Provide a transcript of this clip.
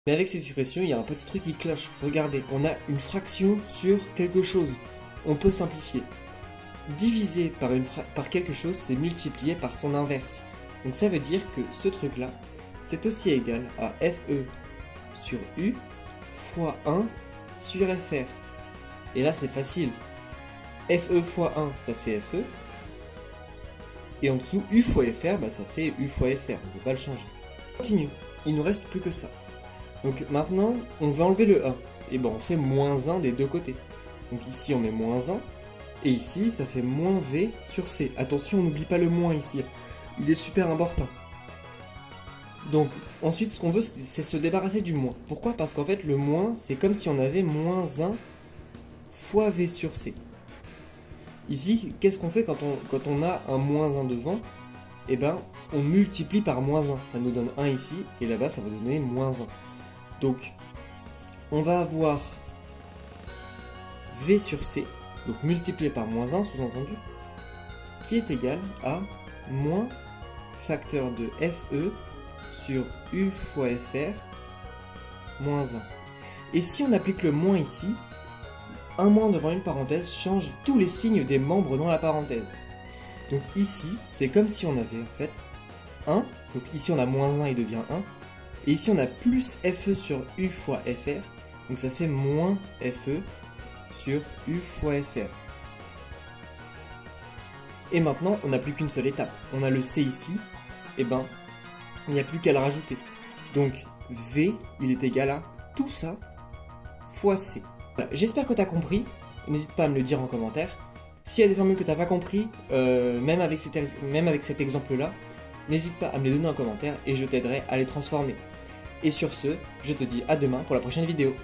Mais avec cette expression, il y a un petit truc qui cloche. Regardez, on a une fraction sur quelque chose. On peut simplifier. Diviser par quelque chose, c'est multiplier par son inverse. Donc ça veut dire que ce truc-là, c'est aussi égal à FE sur U fois 1 sur FR. Et là, c'est facile. FE fois 1, ça fait FE. Et en dessous, U fois FR, ça fait U fois FR. On ne peut pas le changer. On continue. Il ne nous reste plus que ça. Donc maintenant, on va enlever le 1. Et on fait moins 1 des deux côtés. Donc ici, on met moins 1. Et ici, ça fait moins V sur C. Attention, on n'oublie pas le moins ici. Il est super important. Donc, ensuite, ce qu'on veut, c'est se débarrasser du moins. Pourquoi? Parce qu'en fait, le moins, c'est comme si on avait moins 1 fois V sur C. Ici, qu'est-ce qu'on fait quand on a un moins 1 devant? On multiplie par moins 1. Ça nous donne 1 ici, et là-bas, ça va donner moins 1. Donc, on va avoir V sur C, donc multiplié par moins 1, sous-entendu, qui est égal à moins facteur de FE sur U fois FR moins 1. Et si on applique le moins ici, un moins devant une parenthèse change tous les signes des membres dans la parenthèse. Donc ici, c'est comme si on avait en fait 1, donc ici on a moins 1, il devient 1, et ici on a plus FE sur U fois FR, donc ça fait moins FE sur U fois FR. Et maintenant, on n'a plus qu'une seule étape. On a le C ici, il n'y a plus qu'à le rajouter. Donc V, il est égal à tout ça fois C. Voilà, j'espère que tu as compris. N'hésite pas à me le dire en commentaire. S'il y a des formules que tu n'as pas compris, même avec cet exemple-là, n'hésite pas à me les donner en commentaire et je t'aiderai à les transformer. Et sur ce, je te dis à demain pour la prochaine vidéo.